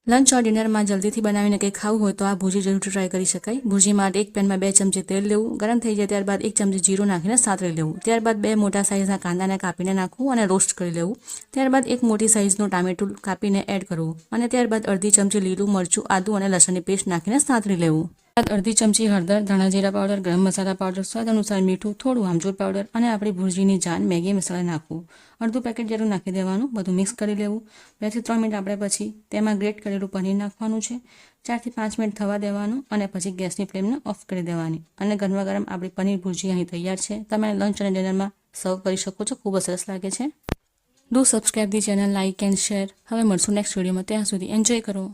Lunch और dinner में जल्दी थी बनावीने कंई खावुं होय तो आ भुर्जी जरूर ट्राय करी शकाय। भुर्जी माटे एक पेन में 2 चमची तेल लेवुं, गरम थई जाय त्यारबाद 1 चमची जीरुं नाखीने सातरी लेवुं। त्यारबाद 2 मोटा साइजना कांदाने कापीने नाखवुं अने रोस्ट करी लेवुं। त्यारबाद 1 मोटी साइजनुं टामेटुं कापीने एड करवुं अने त्यारबाद अर्धी चमची लीलुं मरचुं, आदु अने लसणनी पेस्ट नाखीने सातरी लेवुं। अर्धी चमची हळदर, धाणा जीरा पाउडर, गरम मसाला पाउडर, स्वाद अनुसार मीठुं, थोड़ुं आमचूर पाउडर अने आपणी भुर्जीनी जान मैगी मसाला नाखवुं। अर्धुं पेकेट जेटલું नाखी देवानुं। बधुं मिक्स करी लेवुं। 2 થી 3 मिनिट आपणे पछी तेमां ग्रेट करेલું पनीर नाखवानुं छे। 4 થી 5 मिनिट थवा देवानुं अने पछी गैसनी फ्लेમને ऑफ करी देवानी अने गरमा गरम आपणी पनीर भुर्जी અહીં तैयार छे। तमे लंच अने डिनर में सर्व करी शको छो। खूब सरस लागे छे। Do subscribe the channel, like and share. हवे मळशुं नेक्स्ट विडियो में। त्यां सुधी एन्जॉय करो।